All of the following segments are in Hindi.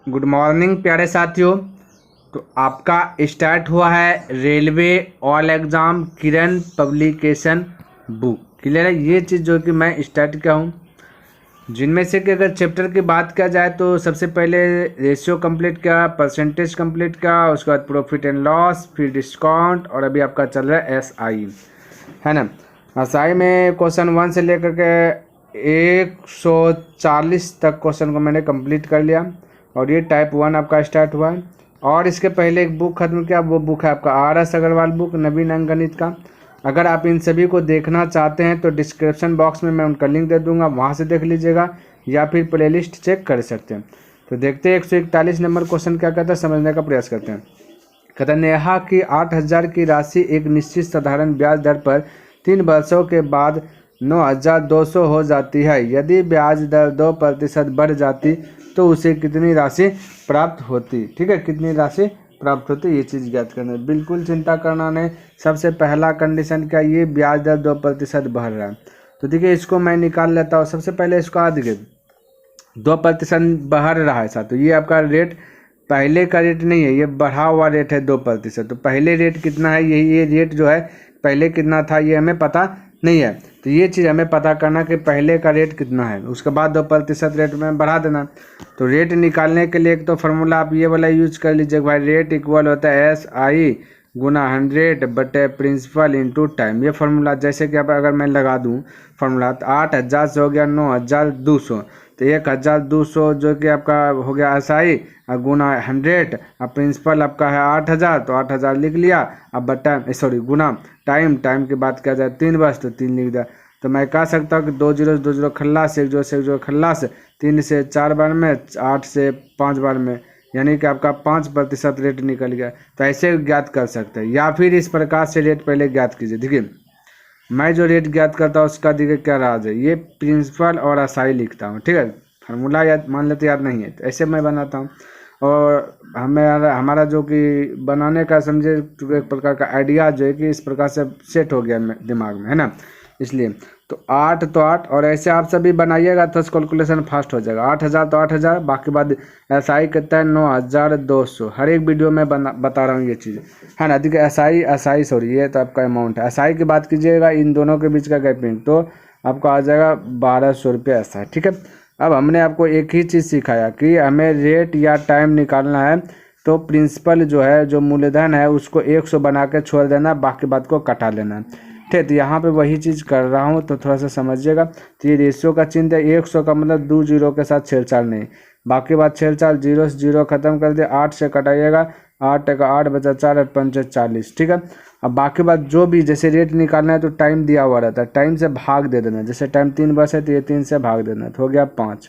गुड मॉर्निंग प्यारे साथियों। तो आपका स्टार्ट हुआ है रेलवे ऑल एग्ज़ाम किरण पब्लिकेशन बुक। क्लियर है। ये चीज़ जो कि मैं स्टार्ट किया हूँ, जिनमें से कि अगर चैप्टर की बात किया जाए तो सबसे पहले रेशियो कंप्लीट किया, परसेंटेज कंप्लीट किया, उसके बाद प्रॉफिट एंड लॉस, फिर डिस्काउंट, और अभी आपका चल रहा है SI, है ना। SI में क्वेश्चन 1 से लेकर के 140 तक क्वेश्चन को मैंने कंप्लीट कर लिया, और ये टाइप 1 आपका स्टार्ट हुआ है। और इसके पहले एक बुक खत्म किया, वो बुक है आपका RS अग्रवाल बुक, नवीन अंकगणित का। अगर आप इन सभी को देखना चाहते हैं तो डिस्क्रिप्शन बॉक्स में मैं उनका लिंक दे दूंगा, वहाँ से देख लीजिएगा, या फिर प्लेलिस्ट चेक कर सकते हैं। तो देखते हैं 141 नंबर क्वेश्चन क्या कहता है, समझने का प्रयास करते हैं। कहता है नेहा की 8,000 की राशि एक निश्चित साधारण ब्याज दर पर 3 वर्षों के बाद 9,200 हो जाती है। यदि ब्याज दर 2% बढ़ जाती तो उसे कितनी राशि प्राप्त होती। ठीक है, कितनी राशि प्राप्त होती, ये चीज़ ज्ञात करना है। बिल्कुल चिंता करना नहीं। सबसे पहला कंडीशन क्या, ये ब्याज दर 2% बढ़ रहा है। तो देखिए इसको मैं निकाल लेता हूँ। सबसे पहले इसको आ देखिए 2% बढ़ रहा है साथ, तो ये आपका रेट पहले का रेट नहीं है, ये बढ़ा हुआ रेट है 2%। तो पहले रेट कितना है, ये रेट जो है पहले कितना था ये हमें पता नहीं है। तो ये चीज़ हमें पता करना कि पहले का रेट कितना है, उसके बाद 2% रेट में बढ़ा देना। तो रेट निकालने के लिए एक तो फार्मूला आप ये वाला यूज कर लीजिए भाई, रेट इक्वल होता है SI गुना 100 बटे प्रिंसिपल इंटू टाइम। ये फार्मूला जैसे कि अब अगर मैं लगा दूं फार्मूला, तो 8,000 से हो गया 9,200, तो 1,200 जो कि आपका हो गया SI, और गुना 100, अब प्रिंसिपल आपका है 8,000, तो 8,000 लिख लिया। अब बटा गुना टाइम की बात किया जाए 3 वर्ष, तो 3 लिख दिया। तो मैं कह सकता हूँ कि 2 0 खल्लास, 1 0 से 1 0 खल्लास, 3 से 4 बार में, 8 से 5 बार में, यानी कि आपका 5% रेट निकल गया। तो ऐसे ज्ञात कर सकते हैं, या फिर इस प्रकार से रेट पहले ज्ञात कीजिए। देखिए मैं जो रेट ज्ञात करता हूँ उसका देखिए क्या राज है, ये प्रिंसिपल और SI लिखता हूँ। ठीक है, फार्मूला याद मान लेते याद नहीं है, तो ऐसे मैं बनाता हूँ। और हमारा जो कि बनाने का समझे एक प्रकार का आइडिया जो है कि इस प्रकार से सेट हो गया दिमाग में, है ना। इसलिए तो 8 और ऐसे आप सभी बनाइएगा तो कैलकुलेशन फास्ट हो जाएगा। 8,000 तो 8,000, बाकी बाद SI कितना है 9,200। हर एक वीडियो में बता रहा हूँ ये चीज़, है ना। देखिए SI सॉरी, ये तो आपका अमाउंट है। SI की बात कीजिएगा, इन दोनों के बीच का गैपिंग, तो आपको आ जाएगा 1,200 रुपये SI। ठीक है, अब हमने आपको एक ही चीज़ सिखाया कि हमें रेट या टाइम निकालना है, तो प्रिंसिपल जो है, जो मूलधन है, उसको 100 बना के छोड़ देना, बाकी बात को कटा लेना। ठीक, तो यहाँ पे वही चीज़ कर रहा हूँ, तो थोड़ा सा समझिएगा। तो ये रेशियो का चिन्ह है, 100 का मतलब 2 0 के साथ छेड़छाड़ नहीं, बाकी बात छेड़छाड़, 0 से 0 खत्म कर दे, 8 से कटाइएगा, 8 का 8 बचा 4 और 5 40। ठीक है, अब बाकी बात जो भी जैसे रेट निकालना है तो टाइम दिया हुआ रहता है, टाइम से भाग दे देना। जैसे टाइम 3 वर्ष है तो ये 3 से भाग देना, तो हो गया 5।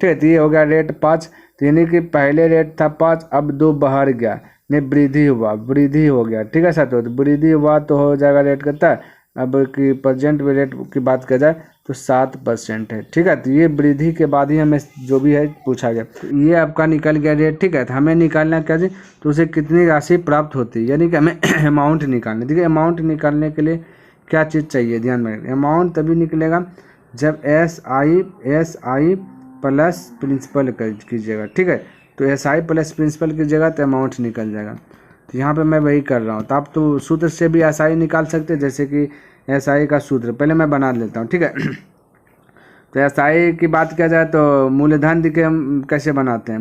ठीक है, तो ये हो गया रेट 5। तो यानी कि पहले रेट था 5, अब 2 बढ़ गया, में वृद्धि हुआ, वृद्धि हो गया। ठीक है साथियों, तो वृद्धि हुआ तो हो जाएगा रेट कितना है, अब कि प्रेजेंट में रेट की बात की जाए तो 7% है। ठीक है, तो ये वृद्धि के बाद ही हमें जो भी है पूछा गया, तो ये आपका निकल गया रेट। ठीक है, तो हमें निकालना क्या जी, तो उसे कितनी राशि प्राप्त होती है, यानी कि हमें अमाउंट निकालना। देखिए अमाउंट निकालने के लिए क्या चीज़ चाहिए, ध्यान में रखिए। अमाउंट तभी निकलेगा जब SI प्लस प्रिंसिपल कीजिएगा। ठीक है, तो SI प्लस प्रिंसिपल कीजिएगा तो अमाउंट निकल जाएगा। तो यहाँ पे मैं वही कर रहा हूँ। तो आप तो सूत्र से भी SI निकाल सकते हैं, जैसे कि SI का सूत्र पहले मैं बना लेता हूँ। ठीक है, तो SI की बात किया जाए तो मूलधन देखिए हम कैसे बनाते हैं।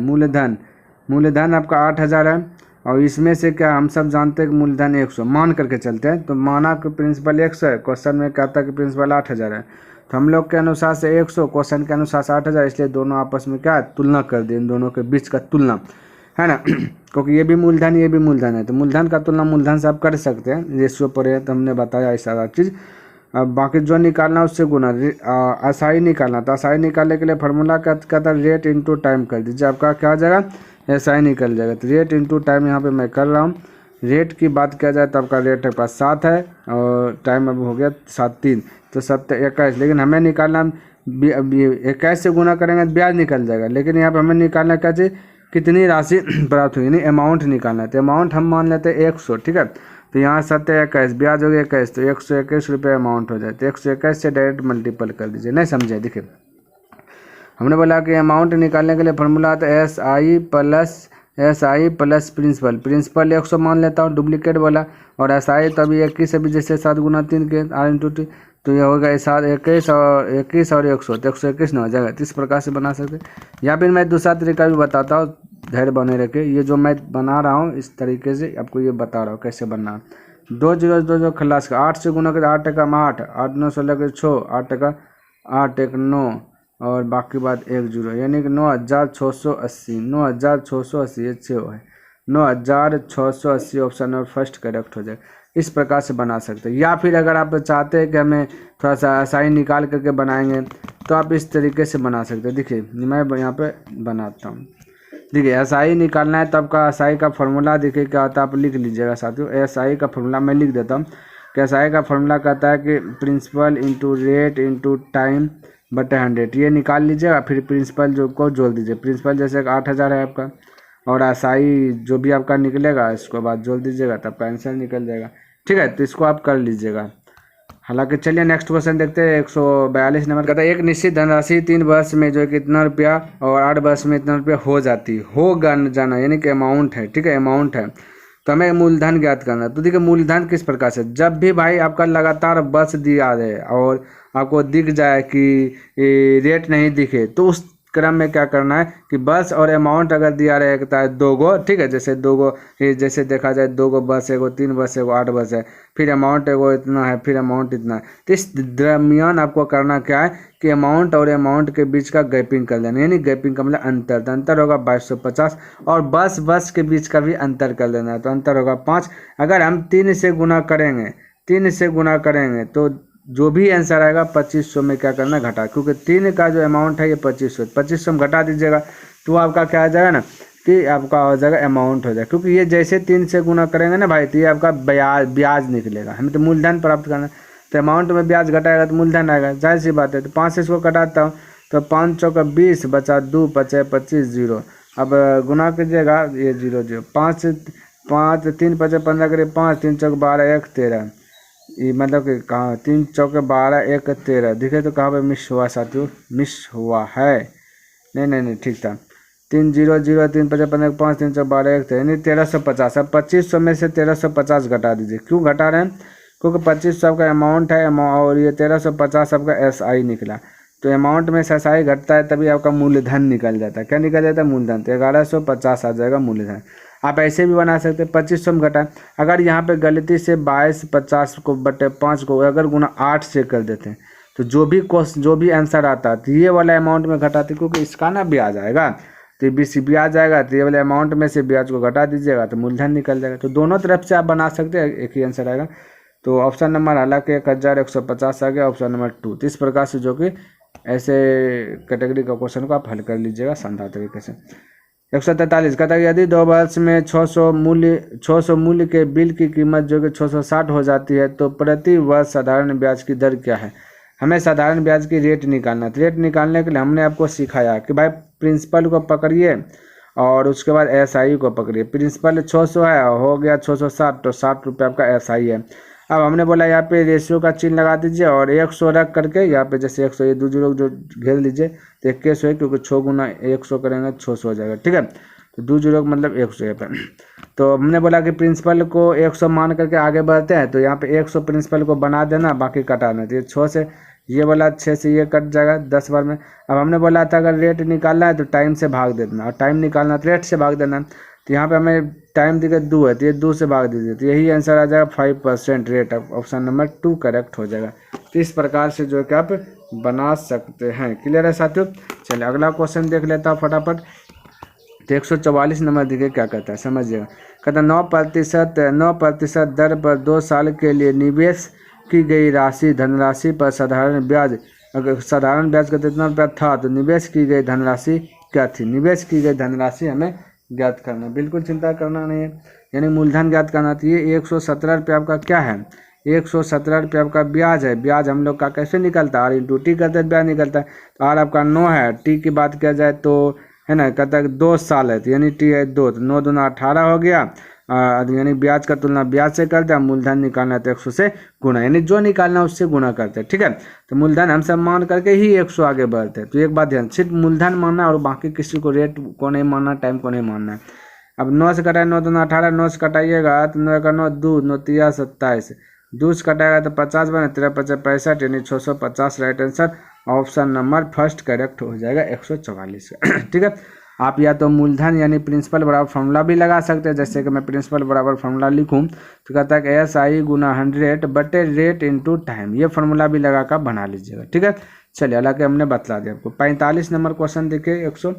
मूलधन आपका 8,000 है, और इसमें से क्या हम सब जानते हैं कि मूलधन 100 मान करके चलते हैं। तो माना कि प्रिंसिपल 100 है, क्वेश्चन में कहता है कि प्रिंसिपल 8,000 है, तो हम लोग के अनुसार से 100, क्वेश्चन के अनुसार से 8,000, इसलिए दोनों आपस में क्या है, तुलना कर दें, इन दोनों के बीच का तुलना, है ना। क्योंकि ये भी मूलधन ये भी मूलधन है, तो मूलधन का तुलना मूलधन से आप कर सकते हैं, रेशियो पर है, तो हमने बताया ऐसा चीज़। अब बाकी जो निकालना है उससे गुना, SI निकालना, तो SI निकालने के लिए फार्मूला क्या कहता है, रेट इंटू टाइम कर दीजिए, आपका क्या आ जाएगा, SI निकल जाएगा। तो रेट इंटू टाइम यहाँ पे मैं कर रहा हूँ। रेट की बात किया जाए तो आपका रेट है पास 7 है, और टाइम अब हो गया 7 3, तो 7 21, लेकिन हमें निकालना 21 से गुना करेंगे तो ब्याज निकल जाएगा, लेकिन यहाँ पर हमें निकालना क्या चाहिए, कितनी राशि प्राप्त हुई, यानी अमाउंट निकालना है। तो अमाउंट हम मान लेते हैं 100। ठीक है, तो यहाँ 7 21, ब्याज हो गया 21, तो 121 रुपये अमाउंट हो जाए। तो 121 से डायरेक्ट मल्टीपल कर दीजिए, नहीं समझे। देखिए हमने बोला कि अमाउंट निकालने के लिए फॉर्मूला था एस आई प्लस प्रिंसिपल 100 मान लेता हूँ, डुप्लीकेट बोला, और एस आई तो अभी 21 अभी जैसे 7 गुना 3 के R×T, तो ये होगा 7 21 और 100 तो 121 ना हो जाएगा। तो इस प्रकार से बना सकते हैं। या फिर मैं दूसरा तरीका भी बताता हूँ, धैर्य बने रखे। ये जो मैं बना रहा हूँ इस तरीके से आपको ये बता रहा हूँ कैसे बनना। 2 0 2 जो खलास का 8 से गुना कर 8 टका 8 8 9 16 के 6 8 टका 8 1 9 और बाकी बात 1 0, यानी कि 9680 9680 ये 6 है 9680 ऑप्शन नंबर फर्स्ट करेक्ट हो जाए। इस प्रकार से बना सकते हैं। या फिर अगर आप चाहते हैं कि हमें थोड़ा सा आसाई निकाल करके बनाएंगे तो आप इस तरीके से बना सकते हैं। देखिए मैं यहाँ पे बनाता हूँ। देखिए एसआई निकालना है तो आपका एसआई का फॉर्मूला देखिए क्या होता है, आप लिख लीजिएगा साथियों। एसआई का फॉर्मूला मैं लिख देता हूँ कि एसआई का फॉर्मूला कहता है कि principal into rate into time बटे 100, ये निकाल लीजिएगा। फिर प्रिंसिपल जो को जोड़ दीजिए। प्रिंसिपल जैसे 8000 है आपका और एसआई जो भी आपका निकलेगा इसको बाद जोड़ दीजिएगा तो आपका आंसर निकल जाएगा। ठीक है, तो इसको आप कर लीजिएगा। हालांकि चलिए नेक्स्ट क्वेश्चन देखते हैं। 142 नंबर कहता है एक निश्चित धनराशि 3 वर्ष में जो है कितना रुपया और 8 वर्ष में इतना रुपया हो जाती होगा न जाना, यानी कि अमाउंट है। ठीक है, अमाउंट है तो हमें मूलधन ज्ञात करना है। तो देखिए मूलधन किस प्रकार से, जब भी भाई आपका लगातार वर्ष दिया है और आपको दिख जाए कि रेट नहीं दिखे तो उस क्रम में क्या करना है कि बस और अमाउंट अगर दिया रहता है 2 गो, ठीक है, जैसे 2 गो जैसे देखा जाए 2 गो बस, एगो 3 बस, एगो 8 बस है, फिर अमाउंट एगो इतना है, फिर अमाउंट इतना है। तो इस दरमियान आपको करना क्या है कि अमाउंट और अमाउंट के बीच का गैपिंग कर लेना, यानी गैपिंग का मतलब अंतर। तो अंतर होगा 2250 और बस के बीच का भी अंतर कर लेना है, तो अंतर होगा 5। अगर हम 3 से गुना करेंगे तो जो भी आंसर आएगा 2500 में क्या करना घटा, क्योंकि 3 का जो अमाउंट है ये 2500 में घटा दीजिएगा तो आपका क्या आ जाएगा ना कि आपका हो जाएगा अमाउंट हो जाएगा। क्योंकि ये जैसे 3 से गुना करेंगे ना भाई तो ये आपका ब्याज निकलेगा। हमें तो मूलधन प्राप्त करना है तो अमाउंट में ब्याज घटाएगा तो मूलधन आएगा, जाहिर सी बात है। तो 5 से इसको घटाता हूँ तो 5 चौका 20 बचा 2 बचे 25 0। अब गुना कीजिएगा ये 0 0 5 3 बचे 15 करिए 5 3 चौक 12 1 13, ये मतलब कि कहाँ 3 चौके 12 1 13 दिखे तो कहाँ पे मिस हुआ साथियों, मिस हुआ है। नहीं ठीक था। 3 0 0 3 5 15 5 3 चौक 12 1 13 यानी 1350। अब 2500 में से 1350 घटा दीजिए। क्यों घटा रहे हैं, क्योंकि 2500 आपका अमाउंट है और ये 1350 आपका एसआई निकला। तो अमाउंट में से एसआई घटता है तभी आपका मूलधन निकल जाता है। क्या निकल जाता है, मूलधन। तो 1150 आ जाएगा मूलधन। आप ऐसे भी बना सकते हैं 2500 में घटा। अगर यहाँ पे गलती से 2250 को बटे 5 को अगर गुना 8 से कर देते हैं तो जो भी आंसर आता है तो ये वाला अमाउंट में घटाते, क्योंकि इसका ना ब्याज आएगा तो ब्याज आएगा तो ये वाले अमाउंट में से ब्याज को घटा दीजिएगा तो मूलधन निकल जाएगा। तो दोनों तरफ से आप बना सकते हैं, एक ही आंसर आएगा। तो ऑप्शन नंबर हालांकि 1150 आ गया, ऑप्शन नंबर 2। तो इस प्रकार से जो कि ऐसे कैटेगरी का क्वेश्चन को आप हल कर लीजिएगा शानदार तरीके से। 143 कहता है यदि 2 वर्ष में 600 मूल्य के बिल की कीमत जो कि 660 हो जाती है तो प्रति वर्ष साधारण ब्याज की दर क्या है। हमें साधारण ब्याज की रेट निकालना है। तो रेट निकालने के लिए हमने आपको सिखाया कि भाई प्रिंसिपल को पकड़िए और उसके बाद एसआई को पकड़िए। प्रिंसिपल 600 है हो गया 660, तो 60 रुपये आपका एसआई है। अब हमने बोला यहाँ पे रेशियो का चिन्ह लगा दीजिए और 100 रख करके यहाँ पे जैसे 100 ये 2 0 जो घेर लीजिए तो 2100 है, क्योंकि 6 गुना 100 करेंगे 600 हो जाएगा। ठीक है, तो 2 0 मतलब 100 है पे। तो हमने बोला कि प्रिंसिपल को 100 मान करके आगे बढ़ते हैं तो यहाँ पे 100 प्रिंसिपल को बना देना, बाकी कटाना। तो ये 6 से ये वाला 6 से ये कट जाएगा 10 बार में। अब हमने बोला था अगर रेट निकालना है तो टाइम से भाग देना, और टाइम निकालना तो रेट से भाग देना। तो यहाँ पे हमें टाइम दिखे 2 है तो ये 2 से भाग दीजिए, तो यही आंसर आ जाएगा 5% रेट। ऑप्शन नंबर 2 करेक्ट हो जाएगा। तो इस प्रकार से जो है कि आप बना सकते हैं। क्लियर है साथियों। चलिए अगला क्वेश्चन देख लेता हूँ फटाफट। तो 144 नंबर देखिए क्या कहता है, समझिएगा। कहता है 9% दर पर 2 साल के लिए निवेश की गई राशि धनराशि पर साधारण ब्याज, अगर साधारण ब्याज का कितना रुपया था तो निवेश की गई धनराशि क्या थी। निवेश की गई धनराशि हमें ज्ञात करना, बिल्कुल चिंता करना नहीं है, यानी मूलधन ज्ञात करना चाहिए। 117 रुपये आपका क्या है, 117 रुपये आपका ब्याज है। ब्याज हम लोग का कैसे निकलता है, R×T करते हैं ब्याज निकलता है। तो R आपका 9 है, T की बात किया जाए तो है ना, कहता है 2 साल है तो यानी T है 2, तो 9 दूना 18 हो गया यानी ब्याज का तुलना ब्याज से करते हैं, मूलधन निकालना है तो 100 से गुना, यानी जो निकालना है उससे गुना करते हैं। ठीक है, तो मूलधन हम सब मान करके ही 100 आगे बढ़ते हैं। तो एक बात ध्यान, सिर्फ मूलधन मानना और बाकी किसी को रेट को नहीं मानना, टाइम को नहीं मानना है। अब 9 से कटाए 9 दूना 18, 9 से कटाइएगा तो 9 का 9 2 9 3 27, 2 से कटाएगा तो 50 बने, 13 55 65, यानी 650 right answer option number first correct हो जाएगा 144 का। ठीक है, आप या तो मूलधन यानी प्रिंसिपल बराबर फॉर्मूला भी लगा सकते हैं, जैसे कि मैं प्रिंसिपल बराबर फॉर्मूला लिखूं तो कहता है कि SI गुना 100 बटे रेट इंटू टाइम, ये फॉर्मूला भी लगा कर बना लीजिएगा। ठीक है, चलिए हालांकि हमने बतला दिया आपको। 45 नंबर क्वेश्चन देखिए 100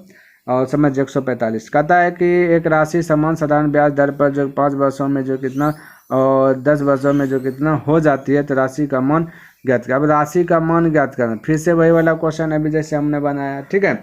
और समझ 145 कहता है कि एक राशि समान साधारण ब्याज दर पर जो 5 वर्षों में जो कितना और 10 वर्षों में जो कितना हो जाती है, तो राशि का मान ज्ञात कर। अब राशि का मान ज्ञात करना, फिर से वही वाला क्वेश्चन अभी जैसे हमने बनाया। ठीक है,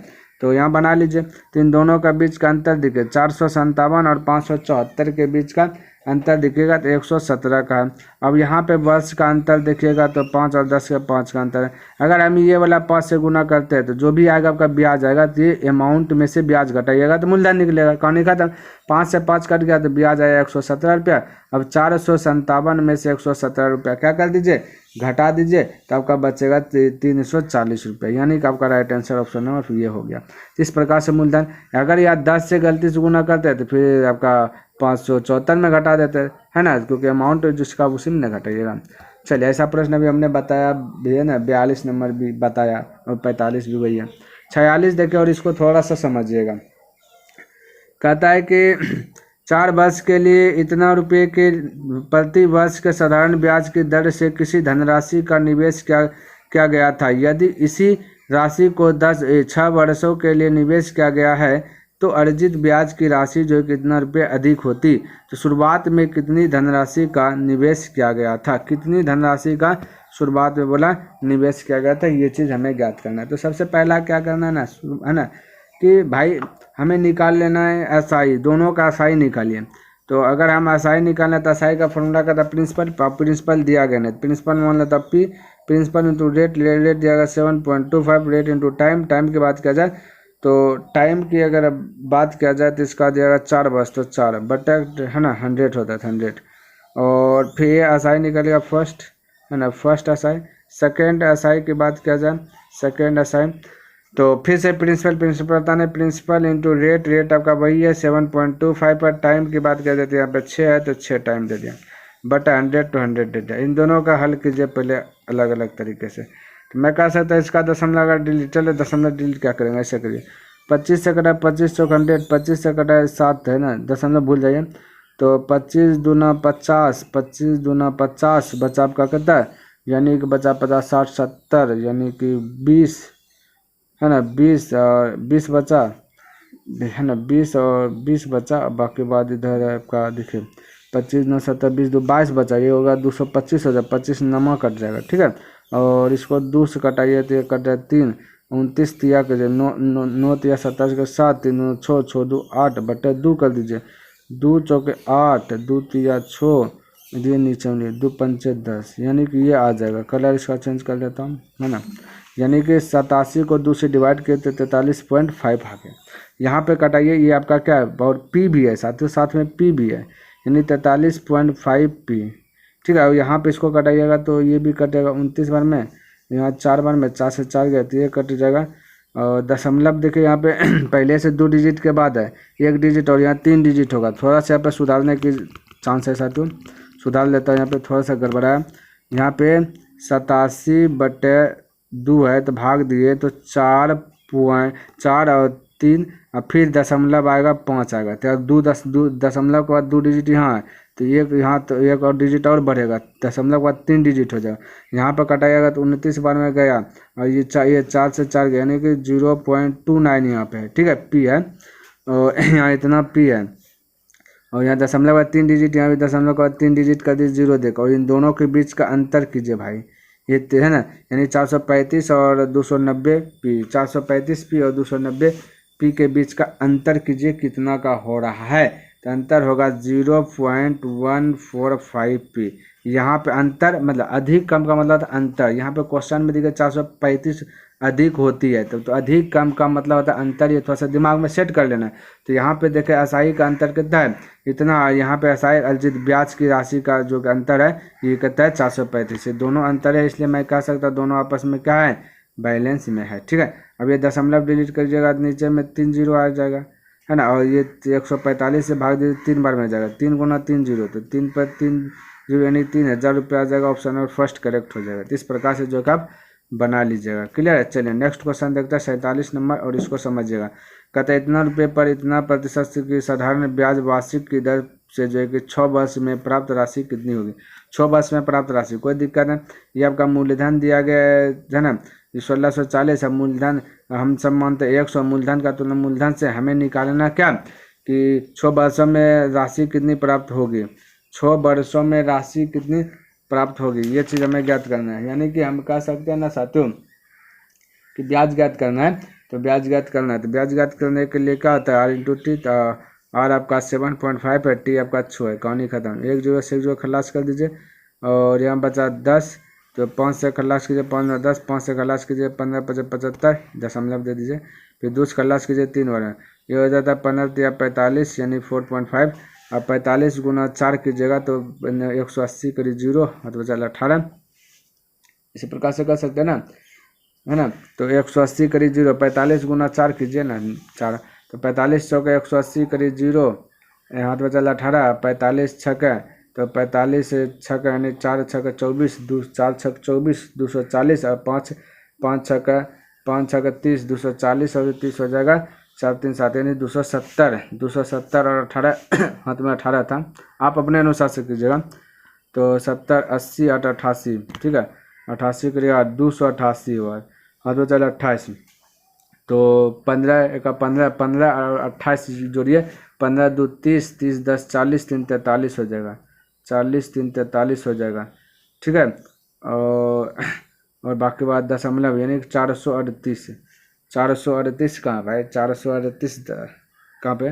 तो यहाँ बना लीजिए, तो इन दोनों का बीच का अंतर दिखे 457 और 574 के बीच का अंतर दिखेगा तो 117 का है। अब यहाँ पे वर्ष का अंतर देखिएगा तो 5 और 10 का 5 का अंतर है। अगर हम ये वाला 5 से गुना करते हैं तो जो भी आएगा आपका ब्याज आएगा, तो ये अमाउंट में से ब्याज घटाइएगा तो मूलधन निकलेगा। कौन खत्म, 5 से 5 कट गया तो ब्याज आया 117 रुपया। अब 457 में से 117 रुपया क्या कर दीजिए, घटा दीजिए, तो आपका बचेगा 340 रुपये, यानी कि आपका राइट आंसर ऑप्शन नंबर ये हो गया। इस प्रकार से मूलधन, अगर या 10 से गलती से गुना करते हैं तो फिर आपका 574 में घटा देते हैं, है ना, क्योंकि अमाउंट जिसका उसी में घटाइएगा। चलिए ऐसा प्रश्न भी हमने बताया भी है ना, 42 नंबर भी बताया और 45 भी वही है। 46 देखिए और इसको थोड़ा सा समझिएगा। कहता है कि 4 वर्ष के लिए इतना रुपये के प्रति वर्ष के साधारण ब्याज की दर से किसी धनराशि का निवेश किया गया था। यदि इसी राशि को 6 वर्षों के लिए निवेश किया गया है तो अर्जित ब्याज की राशि जो कितना रुपये अधिक होती। तो शुरुआत में कितनी धनराशि का निवेश किया गया था, कितनी धनराशि का शुरुआत में बोला निवेश किया गया था, ये चीज़ हमें ज्ञात करना है। तो सबसे पहला क्या करना है ना कि भाई हमें निकाल लेना है SI, दोनों का SI निकालिए। तो अगर हम SI निकालना है तो SI का फॉर्मूला का था प्रिंसिपल दिया गया नहीं, प्रिंसिपल मान लेता P, प्रिंसिपल इंटू रेट दिया गया 7.25, रेट इंटू टाइम, टाइम की बात किया जाए तो टाइम की अगर बात किया जाए तो इसका दिया गया 4 वर्ष, तो 4 बटा है ना 100 होता है 100। और फिर ये SI निकलेगा फर्स्ट, है ना, फर्स्ट SI। सेकेंड SI की बात किया जाए, सेकेंड SI तो फिर से प्रिंसिपल बताना है, प्रिंसिपल इंटू रेट आपका वही है 7.25 पर। टाइम की बात किया जाती है यहाँ पे 6 है तो 6 टाइम दे दिया, बटा 100 to 100 दे दिया। इन दोनों का हल कीजिए पहले अलग अलग तरीके से। तो मैं कह सकता हूँ इसका दशमलव अगर डिलीट, चले दशमलव डिलीट क्या करेंगे, ऐसे करिए 25 से कटा 25 100 100, 25 से कटा 7 है ना, दशमलव भूल जाइए। तो 25 दूना 50, 25 दूना 50 बचा आपका कितना है, यानी कि बचा 50 60 70, यानी कि 20 है ना, 20 और 20 बचा है ना, 20 और 20 बचा। बाकी बाद इधर आपका देखिए 25 9 7 20 2 22 बचा, ये होगा 225 हो जाए, 25 नमा कट जाएगा। ठीक है, और इसको 2 से कटाइए तो ये कट जाए 3, 29 तिया कर 9 तिया 27 के 7, 3 6 2 8 बटे 2 कर दीजिए, 2 चौके 8, 2 तिया 6, ये नीचे में 2 पंचे 10, यानी कि ये आ जाएगा। कलर इसका चेंज कर देता हूँ, है ना, यानी कि 87 को 2 से डिवाइड किए तो 43.5 आ गया। यहाँ पे कटाइए, ये आपका क्या है और P भी है साथियों, साथ में P भी है, यानी 43.5 P। ठीक है, और यहाँ पे इसको कटाइएगा तो ये भी कटेगा 29 बार में, यहाँ 4 बार में 4 से 4 गया तो ये कट जाएगा। और दशमलव देखिए यहाँ पे पहले से 2 डिजिट के बाद है 1 डिजिट और यहाँ 3 डिजिट होगा, थोड़ा सा यहाँ पे सुधारने की चांस है साथियों, सुधार लेता है। यहाँ पे थोड़ा सा गड़बड़ा है, यहाँ पे 87/2 है तो भाग दिए तो 4 और 3 और फिर दशमलव आएगा 5 आएगा, तो 2 दशमलव के बाद 2 डिजिट यहाँ है तो ये यहाँ तो 1 और डिजिट और बढ़ेगा, दशमलव के बाद 3 डिजिट हो जाएगा। यहाँ पर कटाइएगा तो 29 बार में गया और ये 4 से 4 गया, यानी कि 0.29 यहाँ पे है। ठीक है, P है और यहाँ इतना P है और यहाँ दशमलव का 3 डिजिट, यहाँ भी दशमलव का 3 डिजिट का 0 देगा और इन दोनों के बीच का अंतर कीजिए भाई, ये है ना, यानी 435 और 290 P, 435 P और 290 P के बीच का अंतर कीजिए कितना का हो रहा है, तो अंतर होगा 0.145 P। यहाँ पे अंतर मतलब अधिक कम का मतलब अंतर, यहाँ पे क्वेश्चन में दिखे 435 अधिक होती है। तो अधिक कम का मतलब होता है अंतर, ये थोड़ा सा दिमाग में सेट कर लेना है। तो यहाँ पे देखें असाई का अंतर कितना है, इतना। यहाँ पे असाई अर्जित ब्याज की राशि का जो अंतर है ये कितना है 435। दोनों अंतर है, इसलिए मैं कह सकता दोनों आपस में क्या है, बैलेंस में है। ठीक है, अब ये दशमलव डिलीट करिएगा तो नीचे में 3 जीरो आ जाएगा, है ना। और ये 145 से भाग दीजिए 3 बार में जाएगा, 3 गुना 3 जीरो, तो 3 पर 3 जीरो यानी 3000 रुपये आ जाएगा। ऑप्शन और फर्स्ट करेक्ट हो जाएगा। तो इस प्रकार से जो है आप बना लीजिएगा। क्लियर है। चलिए नेक्स्ट क्वेश्चन देखते हैं 47 नंबर, और इसको समझिएगा। कहते हैं इतना रुपये पर इतना प्रतिशत की साधारण ब्याज वार्षिक की दर से जो है कि 6 वर्ष में प्राप्त राशि कितनी होगी। 6 वर्ष में प्राप्त राशि, कोई दिक्कत नहीं। ये आपका मूलधन दिया गया है ना, 1640 है मूलधन। हम सब मानते हैं 100 मूलधन का, तुलना मूलधन से हमें निकालना क्या कि 6 वर्षों में राशि कितनी प्राप्त होगी, 6 वर्षों में राशि कितनी प्राप्त होगी, ये चीज़ हमें ज्ञात करना है। यानी कि हम कह सकते हैं ना साथियों कि ब्याज ज्ञात करना है, तो ब्याज ज्ञात करना है। तो ब्याज ज्ञात करने के लिए क्या होता है, आर इंटू टी। आर आपका 7.5 है, टी आपका 6 है, कहानी खत्म। एक जीरो से एक जीरो खलास कर दीजिए, और यहाँ बचा 10, तो 5 से खलास कीजिए 5 10, 5 से खलास कीजिए 15 75, दशमलव दे दीजिए, फिर 2 से खलास कीजिए 3 बार, ये हो जाता है 15 या 45 यानी 4.5। अब 45 गुना 4 कीजिएगा तो 180 करीब जीरो, मतलब चल 18। इसी प्रकार से कर सकते हैं ना, है ना। तो 180 करीब जीरो, 45 गुना 4 कीजिए ना 4, तो 45 100 का 180 करीब जीरो, यहाँ तो बचा 18, 45 छक है, तो 45 छक यानी 4 छक 24, 4 छक 24, 240, और 5 छक 30, 240 और 30 हो जाएगा 4 3 7 यानी 270 और 18 हाथ में 18 था, आप अपने अनुसार से कीजिएगा। तो 70 80 8 88, ठीक है, 88 करिएगा 288 हुआ, हाथ में चला 28। तो 15 का 15 और 28 जोड़िए, 15 2 30, 30 10 40, 3 43 हो जाएगा, 40 3 43 हो जाएगा। ठीक है, और बाकी बात दशमलव यानी 438। 438 कहाँ भाई, 438 कहाँ पे,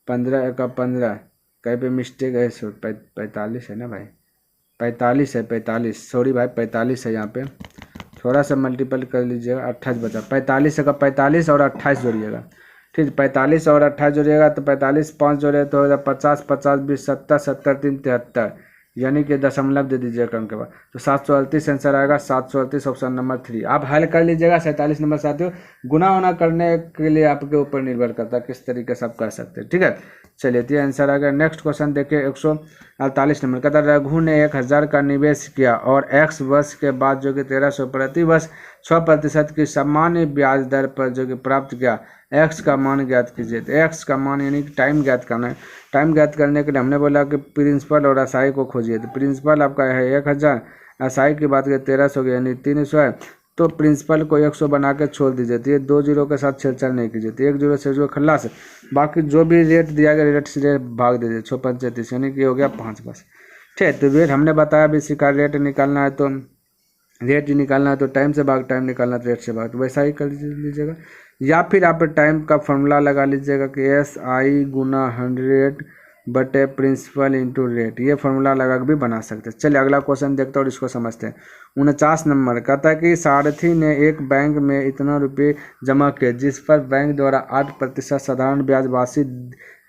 15 का 15 कहीं पे मिस्टेक है, 45 है ना भाई, 45 है, 45 सॉरी भाई 45 है, यहाँ पे थोड़ा सा मल्टीपल कर लीजिएगा, 28 बचा। 45 का 45 और 28 जोड़िएगा, ठीक, 45 और 28 जोड़िएगा तो 45 5 जोड़े तो हो जाए 50, 50 20 70, 70 3 73, यानी कि दशमलव दे दीजिएगा क्रम के बाद। तो 738 आंसर आएगा, 738 ऑप्शन नंबर 3। आप हल कर लीजिएगा। 47 नंबर साथियों, गुना होना करने के लिए आपके ऊपर निर्भर करता है किस तरीके से आप कर सकते हैं। ठीक है, चलिए तो आंसर आ गया। नेक्स्ट क्वेश्चन देखिए 148 नंबर कहता है रघु ने 1000 का निवेश किया और x वर्ष के बाद जो कि 1300 प्रति वर्ष 6% की सामान्य ब्याज दर पर जो कि प्राप्त किया। x का मान ज्ञात कीजिए। तो x का मान यानी कि टाइम ज्ञात करना है। टाइम ज्ञात करने के लिए हमने बोला कि प्रिंसिपल और एसआई को खोजिए। तो प्रिंसिपल आपका है 1000, एसआई की बात करें 1300 की यानी 300 है, तो प्रिंसिपल को 100 बना के छोड़ दीजिए। तो ये 2 जीरो के साथ छेड़छाड़ नहीं कीजिए, तो 1 जीरो से जो खल्लास है, बाकी जो भी रेट दिया गया रेट से भाग दीजिए 635 यानी कि हो गया 5 बस। ठीक है, तो रेट हमने बताया अभी सीखा, रेट निकालना है तो रेट निकालना है तो टाइम से भाग, टाइम निकालना है तो रेट से भाग, तो वैसा ही कर लीजिएगा। या फिर आप टाइम का फॉर्मूला लगा लीजिएगा कि SI गुना 100 बटे प्रिंसिपल इंटू रेट, ये फॉर्मूला लगा के भी बना सकते हैं। चलिए अगला क्वेश्चन देखते हैं और इसको समझते हैं। 49 नंबर कहता है कि सारथी ने एक बैंक में इतना रुपये जमा किए जिस पर बैंक द्वारा 8% साधारण ब्याज वार्षिक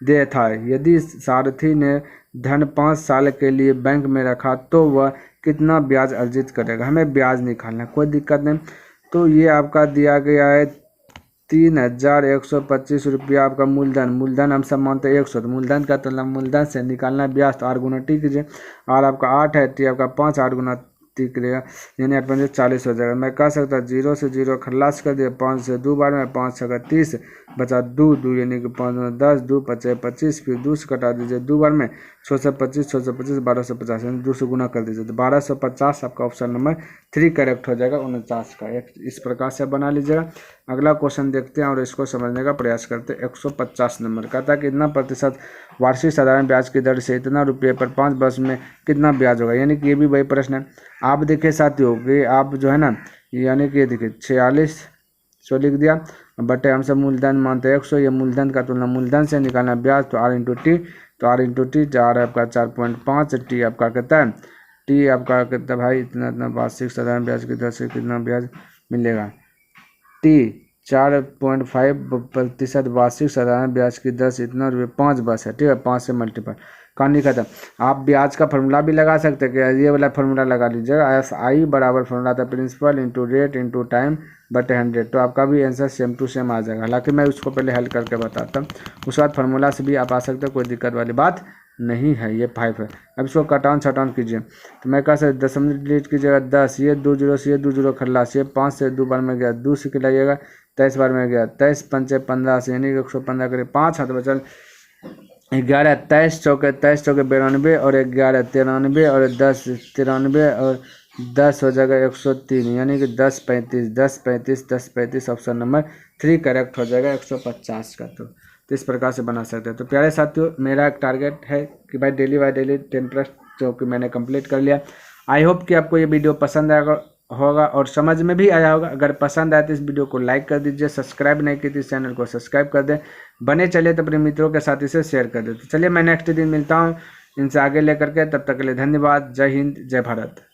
दे था। यदि सारथी ने धन 5 साल के लिए बैंक में रखा तो वह कितना ब्याज अर्जित करेगा। हमें ब्याज निकालना, कोई दिक्कत नहीं। तो ये आपका दिया गया है 3125 रुपया आपका मूलधन। मूलधन हम सब मानते हैं 100, तो मूलधन का तो मूलधन से निकालना ब्याज, तो 8 गुना टी कीजिए। आर आपका 8 है, टी आपका 5, 8 गुना टी करेगा यानी 8 5 40 हो जाएगा। मैं कह सकता 0 से 0 खल्लास कर दिया, 5 से 2 बार में 5 6 30 बचा 2 यानी कि 5 में 10, 2 5 25, फिर 2 से कटा दीजिए 2 बार में 6 से 25, 6 से 25 1250 यानी 2 से गुना कर दीजिए, तो 1250 आपका ऑप्शन नंबर 3 करेक्ट हो जाएगा 49 का। इस प्रकार से बना लीजिएगा। अगला क्वेश्चन देखते हैं और इसको समझने का प्रयास करते हैं। 150 नंबर कहता है कि इतना प्रतिशत वार्षिक साधारण ब्याज की दर से इतना रुपये पर 5 वर्ष में कितना ब्याज होगा। यानी कि ये भी वही प्रश्न है। आप देखिए साथियों कि आप जो है ना, यानी कि देखिए 46 लिख दिया बटे हम सब मूलधन मानते हैं 100, ये मूलधन का तुलना मूलधन से निकालना ब्याज, तो R इंटू टी, तो R इंटू टी 4 आपका 4.5, टी आपका कहता है टी आपका कहता है भाई इतना वार्षिक साधारण ब्याज की दर से कितना ब्याज मिलेगा। 4.5% वार्षिक साधारण ब्याज की दर इतना रुपये 5 बस है, ठीक है, 5 से मल्टीपल, कहानी खत्म। आप ब्याज का फॉर्मूला भी लगा सकते हैं कि ये वाला फॉर्मूला लगा लीजिएगा, SI बराबर फॉर्मूला था principal into rate into time बटे 100, तो आपका भी आंसर सेम टू सेम आ जाएगा। हालांकि मैं उसको पहले हल करके बताता हूँ, उसके बाद फार्मूला से भी आप आ सकते हो, कोई दिक्कत वाली बात नहीं है। ये 5 है। अब इसको कटाउन छटाउन कीजिए, तो मैं कह सकता दशमलव डिलीट कीजिएगा 10, ये 2 जीरो से ये 2 जीरो खल्लास, ये 5 से 2 बार में गया, 2 से खिलाइएगा 23 बार में गया, 23 पंचे 15 से यानी कि 115 करिए, 5 हाथ बचल 11, 23 चौके 92 और 11 93 और 10 93 और 10 हो जाएगा 103, यानी कि 10 35 10 35 10 35 ऑप्शन नंबर 3 करेक्ट हो जाएगा 150 का। तो इस प्रकार से बना सकते हैं। तो प्यारे साथियों, मेरा एक टारगेट है कि भाई डेली बाय डेली 10+ जो कि मैंने कंप्लीट कर लिया। आई होप कि आपको ये वीडियो पसंद आएगा होगा और समझ में भी आया होगा। अगर पसंद आए तो इस वीडियो को लाइक कर दीजिए, सब्सक्राइब नहीं की तो इस चैनल को सब्सक्राइब कर दें, बने चलिए तो अपने मित्रों के साथ इसे शेयर कर दें। तो चलिए मैं नेक्स्ट दिन मिलता हूँ इनसे आगे लेकर के, तब तक के लिए धन्यवाद। जय हिंद, जय भारत।